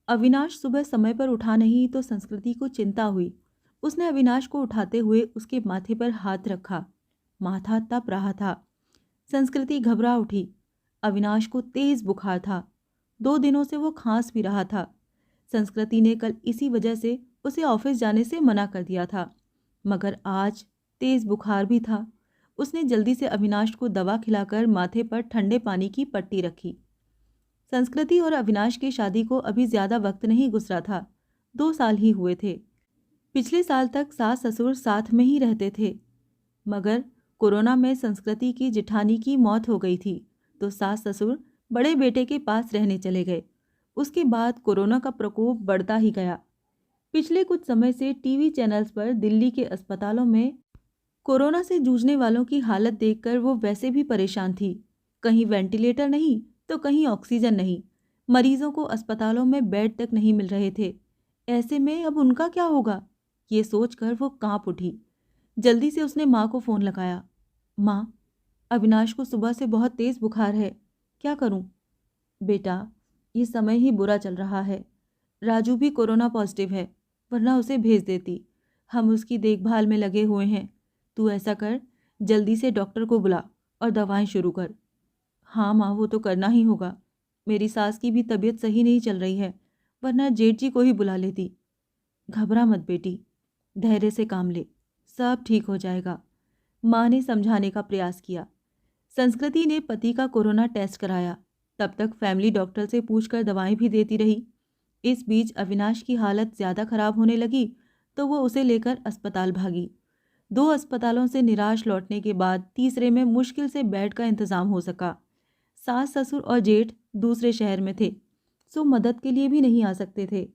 अविनाश सुबह समय पर उठा नहीं तो संस्कृति को चिंता हुई। उसने अविनाश को उठाते हुए उसके माथे पर हाथ रखा। माथा तप रहा था। संस्कृति घबरा उठी। अविनाश को तेज बुखार था। 2 दिनों से वो खांस भी रहा था। संस्कृति ने कल इसी वजह से उसे ऑफिस जाने से मना कर दिया था, मगर आज तेज बुखार भी था। उसने जल्दी से अविनाश को दवा खिलाकर माथे पर ठंडे पानी की पट्टी रखी। संस्कृति और अविनाश की शादी को अभी ज्यादा वक्त नहीं गुजरा था। 2 साल ही हुए थे। पिछले साल तक सास ससुर साथ में ही रहते थे, मगर कोरोना में संस्कृति की जिठानी की मौत हो गई थी, तो सास ससुर बड़े बेटे के पास रहने चले गए। उसके बाद कोरोना का प्रकोप बढ़ता ही गया। पिछले कुछ समय से टीवी चैनल्स पर दिल्ली के अस्पतालों में कोरोना से जूझने वालों की हालत देखकर वो वैसे भी परेशान थी। कहीं वेंटिलेटर नहीं तो कहीं ऑक्सीजन नहीं। मरीजों को अस्पतालों में बेड तक नहीं मिल रहे थे। ऐसे में अब उनका क्या होगा, ये सोचकर वो कांप उठी। जल्दी से उसने माँ को फ़ोन लगाया। माँ, अविनाश को सुबह से बहुत तेज़ बुखार है, क्या करूँ? बेटा, ये समय ही बुरा चल रहा है। राजू भी कोरोना पॉजिटिव है, वरना उसे भेज देती। हम उसकी देखभाल में लगे हुए हैं। तू ऐसा कर, जल्दी से डॉक्टर को बुला और दवाएं शुरू कर। हाँ माँ, वो तो करना ही होगा। मेरी सास की भी तबीयत सही नहीं चल रही है, वरना जेठ जी को ही बुला लेती। घबरा मत बेटी, धैर्य से काम ले, सब ठीक हो जाएगा। माँ ने समझाने का प्रयास किया। संस्कृति ने पति का कोरोना टेस्ट कराया। तब तक फैमिली डॉक्टर से पूछकर दवाएं भी देती रही। इस बीच अविनाश की हालत ज़्यादा खराब होने लगी तो वो उसे लेकर अस्पताल भागी। 2 अस्पतालों से निराश लौटने के बाद तीसरे में मुश्किल से बेड का इंतजाम हो सका। सास ससुर और जेठ दूसरे शहर में थे, सो मदद के लिए भी नहीं आ सकते थे।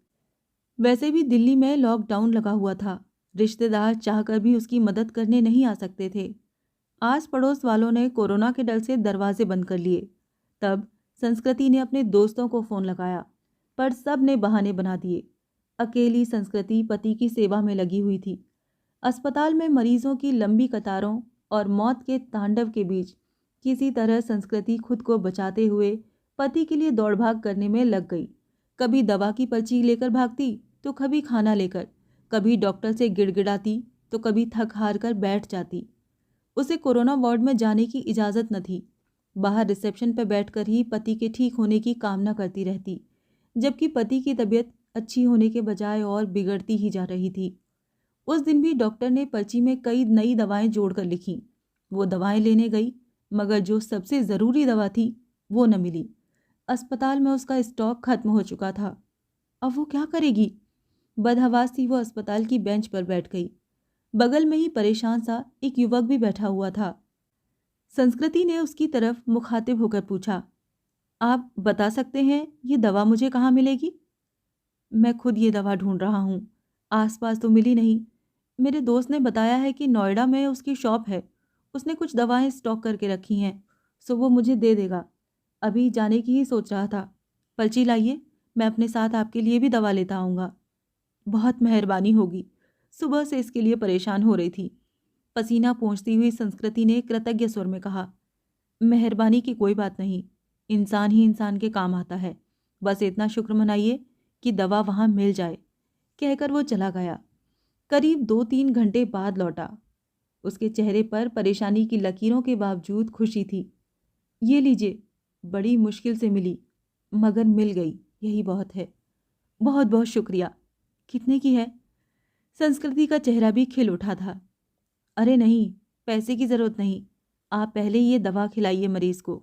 वैसे भी दिल्ली में लॉकडाउन लगा हुआ था। रिश्तेदार चाहकर भी उसकी मदद करने नहीं आ सकते थे। आस पड़ोस वालों ने कोरोना के डर से दरवाजे बंद कर लिए। तब संस्कृति ने अपने दोस्तों को फ़ोन लगाया, पर सब ने बहाने बना दिए। अकेली संस्कृति पति की सेवा में लगी हुई थी। अस्पताल में मरीजों की लंबी कतारों और मौत के तांडव के बीच किसी तरह संस्कृति खुद को बचाते हुए पति के लिए दौड़ भाग करने में लग गई। कभी दवा की पर्ची लेकर भागती तो कभी खाना लेकर, कभी डॉक्टर से गिड़गिड़ाती तो कभी थक हार कर बैठ जाती। उसे कोरोना वार्ड में जाने की इजाज़त न थी। बाहर रिसेप्शन पर बैठकर ही पति के ठीक होने की कामना करती रहती, जबकि पति की तबीयत अच्छी होने के बजाय और बिगड़ती ही जा रही थी। उस दिन भी डॉक्टर ने पर्ची में कई नई दवाएं जोड़कर लिखीं। वो दवाएं लेने गई, मगर जो सबसे ज़रूरी दवा थी वो न मिली। अस्पताल में उसका स्टॉक खत्म हो चुका था। अब वो क्या करेगी? बदहवास सी वो अस्पताल की बेंच पर बैठ गई। बगल में ही परेशान सा एक युवक भी बैठा हुआ था। संस्कृति ने उसकी तरफ मुखातिब होकर पूछा, आप बता सकते हैं ये दवा मुझे कहाँ मिलेगी? मैं खुद ये दवा ढूंढ रहा हूँ, आसपास तो मिली नहीं। मेरे दोस्त ने बताया है कि नोएडा में उसकी शॉप है, उसने कुछ दवाएं स्टॉक करके रखी हैं, सो वो मुझे दे देगा। अभी जाने की ही सोच रहा था। पर्ची लाइए, मैं अपने साथ आपके लिए भी दवा लेता आऊँगा। बहुत मेहरबानी होगी। सुबह से इसके लिए परेशान हो रही थी। पसीना पोंछती हुई संस्कृति ने कृतज्ञ स्वर में कहा, मेहरबानी की कोई बात नहीं, इंसान ही इंसान के काम आता है। बस इतना शुक्र मनाइए कि दवा वहाँ मिल जाए। कहकर वो चला गया। करीब 2-3 घंटे बाद लौटा। उसके चेहरे पर परेशानी की लकीरों के बावजूद खुशी थी। ये लीजिए, बड़ी मुश्किल से मिली, मगर मिल गई, यही बहुत है। बहुत बहुत शुक्रिया। कितने की है? संस्कृति का चेहरा भी खिल उठा था। अरे नहीं, पैसे की ज़रूरत नहीं, आप पहले ये दवा खिलाइए मरीज को।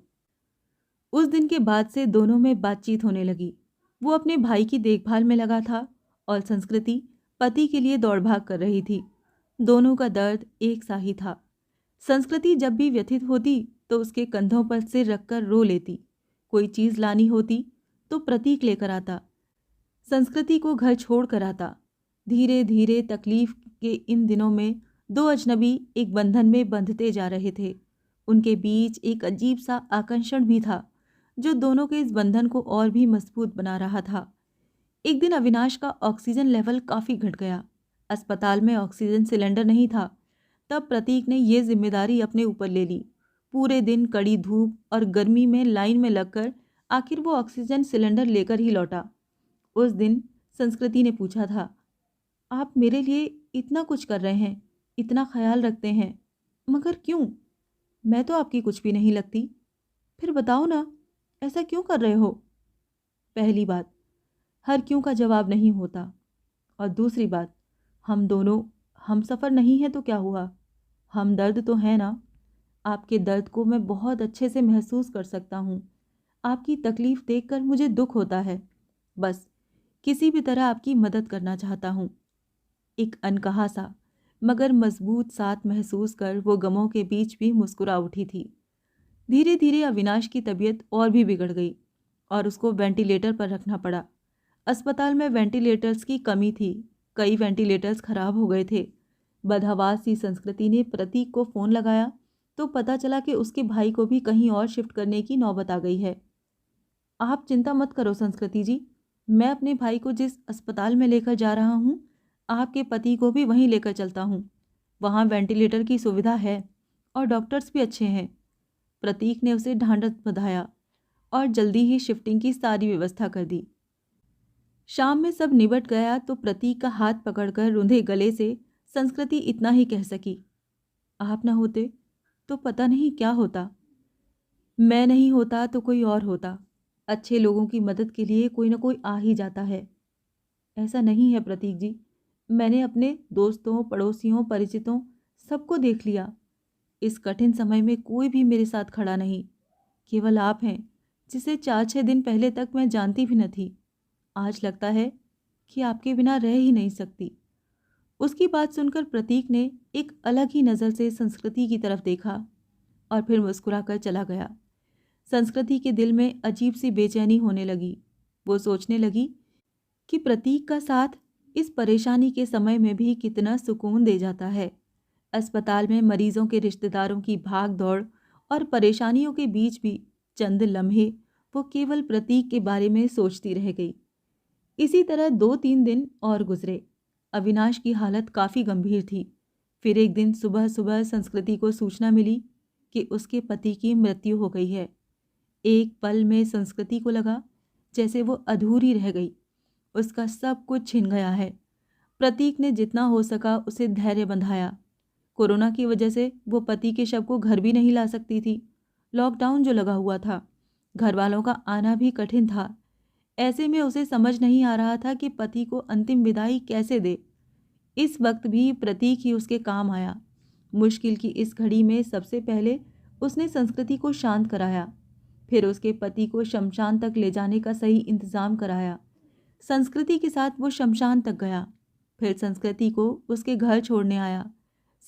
उस दिन के बाद से दोनों में बातचीत होने लगी। वो अपने भाई की देखभाल में लगा था और संस्कृति पति के लिए दौड़ भाग कर रही थी। दोनों का दर्द एक सा ही था। संस्कृति जब भी व्यथित होती तो उसके कंधों पर सिर रखकर रो लेती। कोई चीज़ लानी होती तो प्रतीक लेकर आता, संस्कृति को घर छोड़ कर आता। धीरे धीरे तकलीफ के इन दिनों में 2 अजनबी एक बंधन में बंधते जा रहे थे। उनके बीच एक अजीब सा आकर्षण भी था, जो दोनों के इस बंधन को और भी मजबूत बना रहा था। एक दिन अविनाश का ऑक्सीजन लेवल काफ़ी घट गया। अस्पताल में ऑक्सीजन सिलेंडर नहीं था। तब प्रतीक ने ये जिम्मेदारी अपने ऊपर ले ली। पूरे दिन कड़ी धूप और गर्मी में लाइन में लगकर आखिर वो ऑक्सीजन सिलेंडर लेकर ही लौटा। उस दिन संस्कृति ने पूछा था, आप मेरे लिए इतना कुछ कर रहे हैं, इतना ख्याल रखते हैं, मगर क्यों? मैं तो आपकी कुछ भी नहीं लगती। फिर बताओ ना, ऐसा क्यों कर रहे हो? पहली बात, हर क्यों का जवाब नहीं होता। और दूसरी बात, हम दोनों हम सफ़र नहीं है तो क्या हुआ? हम दर्द तो है ना। आपके दर्द को मैं बहुत अच्छे से महसूस कर सकता हूँ। आपकी तकलीफ़ देखकर मुझे दुख होता है। बस किसी भी तरह आपकी मदद करना चाहता हूँ। एक अनकहा सा मगर मजबूत साथ महसूस कर वो गमों के बीच भी मुस्कुरा उठी थी। धीरे धीरे अविनाश की तबीयत और भी बिगड़ गई और उसको वेंटिलेटर पर रखना पड़ा। अस्पताल में वेंटिलेटर्स की कमी थी। कई वेंटिलेटर्स खराब हो गए थे। बदहवास सी संस्कृति ने प्रतीक को फ़ोन लगाया तो पता चला कि उसके भाई को भी कहीं और शिफ्ट करने की नौबत आ गई है। आप चिंता मत करो संस्कृति जी, मैं अपने भाई को जिस अस्पताल में लेकर जा रहा हूँ, आपके पति को भी वहीं लेकर चलता हूँ। वहाँ वेंटिलेटर की सुविधा है और डॉक्टर्स भी अच्छे हैं। प्रतीक ने उसे ढांढस बंधाया और जल्दी ही शिफ्टिंग की सारी व्यवस्था कर दी। शाम में सब निबट गया तो प्रतीक का हाथ पकड़कर रुंधे गले से संस्कृति इतना ही कह सकी, आप न होते तो पता नहीं क्या होता। मैं नहीं होता तो कोई और होता। अच्छे लोगों की मदद के लिए कोई ना कोई आ ही जाता है। ऐसा नहीं है प्रतीक जी, मैंने अपने दोस्तों, पड़ोसियों, परिचितों सबको देख लिया। इस कठिन समय में कोई भी मेरे साथ खड़ा नहीं। केवल आप हैं, जिसे 4-6 दिन पहले तक मैं जानती भी न थी। आज लगता है कि आपके बिना रह ही नहीं सकती। उसकी बात सुनकर प्रतीक ने एक अलग ही नज़र से संस्कृति की तरफ देखा और फिर मुस्कुराकर चला गया। संस्कृति के दिल में अजीब सी बेचैनी होने लगी। वो सोचने लगी कि प्रतीक का साथ इस परेशानी के समय में भी कितना सुकून दे जाता है। अस्पताल में मरीजों के रिश्तेदारों की भाग दौड़ और परेशानियों के बीच भी चंद लम्हे वो केवल प्रतीक के बारे में सोचती रह गई। इसी तरह 2-3 दिन और गुजरे। अविनाश की हालत काफ़ी गंभीर थी। फिर एक दिन सुबह सुबह संस्कृति को सूचना मिली कि उसके पति की मृत्यु हो गई है। एक पल में संस्कृति को लगा जैसे वो अधूरी रह गई। उसका सब कुछ छिन गया है। प्रतीक ने जितना हो सका उसे धैर्य बंधाया। कोरोना की वजह से वो पति के शव को घर भी नहीं ला सकती थी। लॉकडाउन जो लगा हुआ था, घर वालों का आना भी कठिन था। ऐसे में उसे समझ नहीं आ रहा था कि पति को अंतिम विदाई कैसे दे। इस वक्त भी प्रतीक ही उसके काम आया। मुश्किल की इस घड़ी में सबसे पहले उसने संस्कृति को शांत कराया, फिर उसके पति को शमशान तक ले जाने का सही इंतजाम कराया। संस्कृति के साथ वो शमशान तक गया, फिर संस्कृति को उसके घर छोड़ने आया।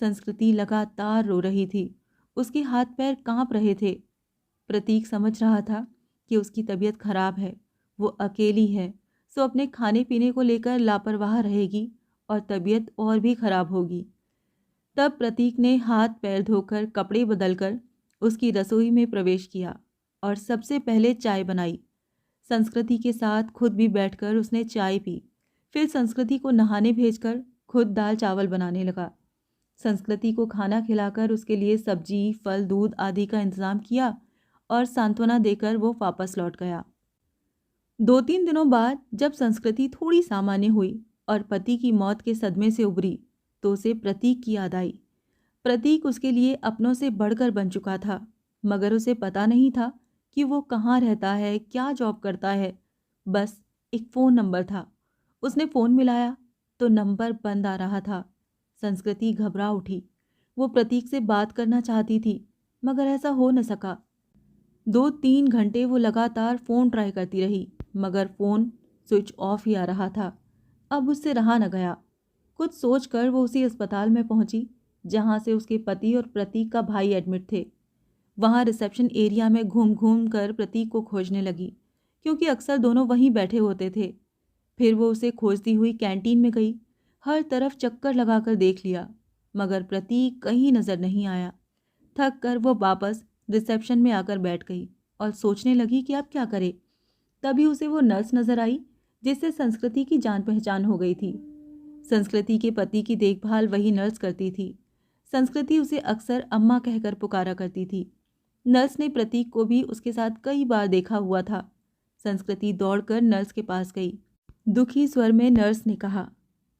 संस्कृति लगातार रो रही थी, उसके हाथ पैर कांप रहे थे। प्रतीक समझ रहा था कि उसकी तबीयत खराब है, वो अकेली है, सो अपने खाने पीने को लेकर लापरवाह रहेगी और तबीयत और भी खराब होगी। तब प्रतीक ने हाथ पैर धोकर कपड़े बदलकर उसकी रसोई में प्रवेश किया और सबसे पहले चाय बनाई। संस्कृति के साथ खुद भी बैठकर उसने चाय पी। फिर संस्कृति को नहाने भेजकर खुद दाल चावल बनाने लगा। संस्कृति को खाना खिलाकर उसके लिए सब्जी, फल, दूध आदि का इंतजाम किया और सांत्वना देकर वो वापस लौट गया। 2-3 दिनों बाद जब संस्कृति थोड़ी सामान्य हुई और पति की मौत के सदमे से उबरी, तो उसे प्रतीक की याद आई। प्रतीक उसके लिए अपनों से बढ़कर बन चुका था, मगर उसे पता नहीं था कि वो कहाँ रहता है, क्या जॉब करता है। बस एक फ़ोन नंबर था। उसने फ़ोन मिलाया तो नंबर बंद आ रहा था। संस्कृति घबरा उठी। वो प्रतीक से बात करना चाहती थी, मगर ऐसा हो न सका। 2-3 घंटे वो लगातार फ़ोन ट्राई करती रही, मगर फ़ोन स्विच ऑफ ही आ रहा था। अब उससे रहा न गया। कुछ सोचकर वो उसी अस्पताल में पहुंची जहां से उसके पति और प्रतीक का भाई एडमिट थे। वहां रिसेप्शन एरिया में घूम घूम कर प्रतीक को खोजने लगी, क्योंकि अक्सर दोनों वहीं बैठे होते थे। फिर वो उसे खोजती हुई कैंटीन में गई। हर तरफ चक्कर लगाकर देख लिया, मगर प्रतीक कहीं नज़र नहीं आया। थक कर वो वापस रिसेप्शन में आकर बैठ गई और सोचने लगी कि अब क्या करे। तभी उसे वो नर्स नज़र आई जिससे संस्कृति की जान पहचान हो गई थी। संस्कृति के पति की देखभाल वही नर्स करती थी। संस्कृति उसे अक्सर अम्मा कहकर पुकारा करती थी। नर्स ने प्रतीक को भी उसके साथ कई बार देखा हुआ था। संस्कृति दौड़कर नर्स के पास गई। दुखी स्वर में नर्स ने कहा।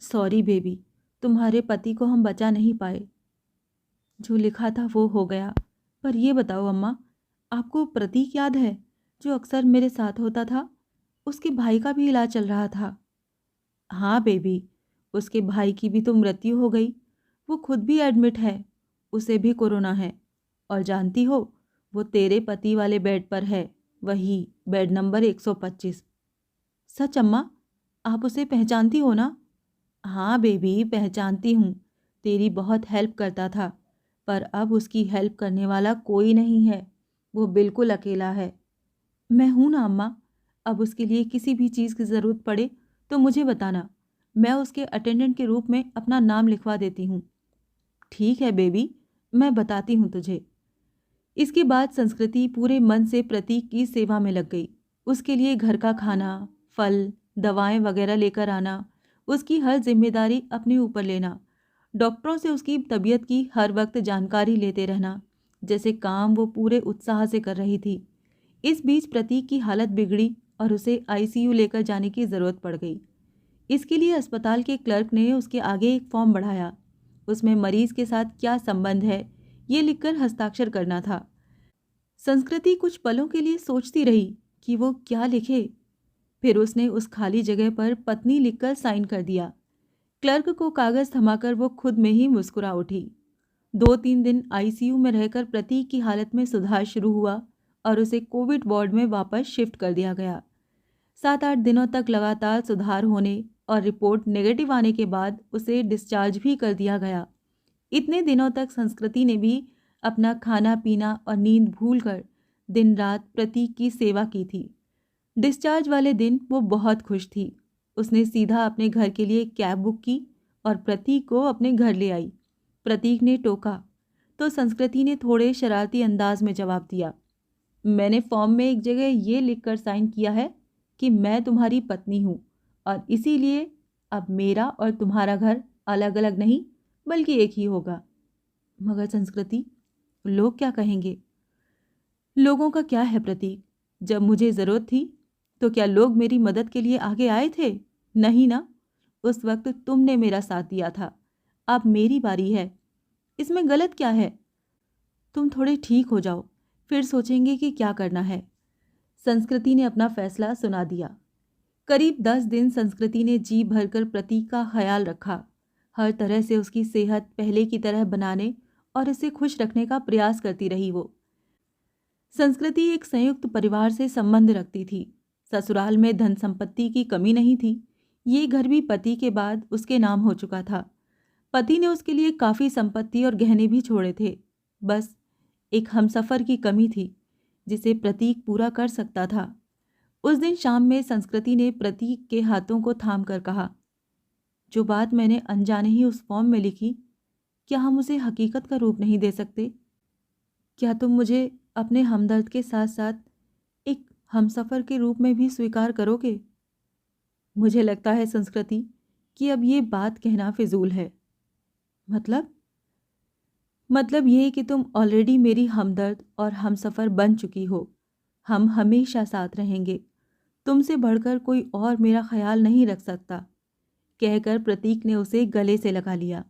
सॉरी बेबी, तुम्हारे पति को हम बचा नहीं पाए। जो लिखा था वो हो गया। पर ये बताओ अम्मा, आपको प्रतीक याद है, जो अक्सर मेरे साथ होता था? उसके भाई का भी इलाज चल रहा था। हाँ बेबी, उसके भाई की भी तो मृत्यु हो गई। वो खुद भी एडमिट है। उसे भी कोरोना है। और जानती हो, वो तेरे पति वाले बेड पर है। वही बेड नंबर 125। सच अम्मा? आप उसे पहचानती हो ना? हाँ बेबी, पहचानती हूँ। तेरी बहुत हेल्प करता था। पर अब उसकी हेल्प करने वाला कोई नहीं है। वो बिल्कुल अकेला है। मैं हूं ना अम्मा। अब उसके लिए किसी भी चीज़ की ज़रूरत पड़े तो मुझे बताना। मैं उसके अटेंडेंट के रूप में अपना नाम लिखवा देती हूँ। ठीक है बेबी, मैं बताती हूँ तुझे। इसके बाद संस्कृति पूरे मन से प्रतीक की सेवा में लग गई। उसके लिए घर का खाना, फल, दवाएं वगैरह लेकर आना, उसकी हर जिम्मेदारी अपने ऊपर लेना, डॉक्टरों से उसकी तबीयत की हर वक्त जानकारी लेते रहना, जैसे काम वो पूरे उत्साह से कर रही थी। इस बीच प्रतीक की हालत बिगड़ी और उसे आईसीयू लेकर जाने की ज़रूरत पड़ गई। इसके लिए अस्पताल के क्लर्क ने उसके आगे एक फॉर्म बढ़ाया। उसमें मरीज के साथ क्या संबंध है, ये लिखकर हस्ताक्षर करना था। संस्कृति कुछ पलों के लिए सोचती रही कि वो क्या लिखे। फिर उसने उस खाली जगह पर पत्नी लिखकर साइन कर दिया। क्लर्क को कागज थमाकर वो खुद में ही मुस्कुरा उठी। 2-3 दिन आईसीयू में रहकर प्रतीक की हालत में सुधार शुरू हुआ और उसे कोविड वार्ड में वापस शिफ्ट कर दिया गया। 7-8 दिनों तक लगातार सुधार होने और रिपोर्ट नेगेटिव आने के बाद उसे डिस्चार्ज भी कर दिया गया। इतने दिनों तक संस्कृति ने भी अपना खाना पीना और नींद भूलकर दिन रात प्रतीक की सेवा की थी। डिस्चार्ज वाले दिन वो बहुत खुश थी। उसने सीधा अपने घर के लिए कैब बुक की और प्रतीक को अपने घर ले आई। प्रतीक ने टोका तो संस्कृति ने थोड़े शरारती अंदाज में जवाब दिया, मैंने फॉर्म में एक जगह ये लिखकर साइन किया है कि मैं तुम्हारी पत्नी हूँ और इसीलिए अब मेरा और तुम्हारा घर अलग अलग नहीं बल्कि एक ही होगा। मगर संस्कृति, लोग क्या कहेंगे? लोगों का क्या है प्रतीक? जब मुझे ज़रूरत थी तो क्या लोग मेरी मदद के लिए आगे आए थे? नहीं ना। उस वक्त तुमने मेरा साथ दिया था। अब मेरी बारी है। इसमें गलत क्या है? तुम थोड़े ठीक हो जाओ, फिर सोचेंगे कि क्या करना है। संस्कृति ने अपना फैसला सुना दिया। करीब 10 दिन संस्कृति ने जी भरकर प्रतीक का ख्याल रखा। हर तरह से उसकी सेहत पहले की तरह बनाने और उसे खुश रखने का प्रयास करती रही वो। संस्कृति एक संयुक्त परिवार से संबंध रखती थी। ससुराल में धन संपत्ति की कमी नहीं थी। ये घर भी पति के बाद उसके नाम हो चुका था। पति ने उसके लिए काफ़ी संपत्ति और गहने भी छोड़े थे। बस एक हमसफ़र की कमी थी, जिसे प्रतीक पूरा कर सकता था। उस दिन शाम में संस्कृति ने प्रतीक के हाथों को थाम कर कहा, जो बात मैंने अनजाने ही उस फॉर्म में लिखी, क्या हम उसे हकीकत का रूप नहीं दे सकते? क्या तुम मुझे अपने हमदर्द के साथ साथ एक हमसफ़र के रूप में भी स्वीकार करोगे? मुझे लगता है संस्कृति कि अब ये बात कहना फिजूल है। मतलब? मतलब ये कि तुम ऑलरेडी मेरी हमदर्द और हमसफ़र बन चुकी हो। हम हमेशा साथ रहेंगे। तुमसे बढ़कर कोई और मेरा ख्याल नहीं रख सकता, कहकर प्रतीक ने उसे गले से लगा लिया।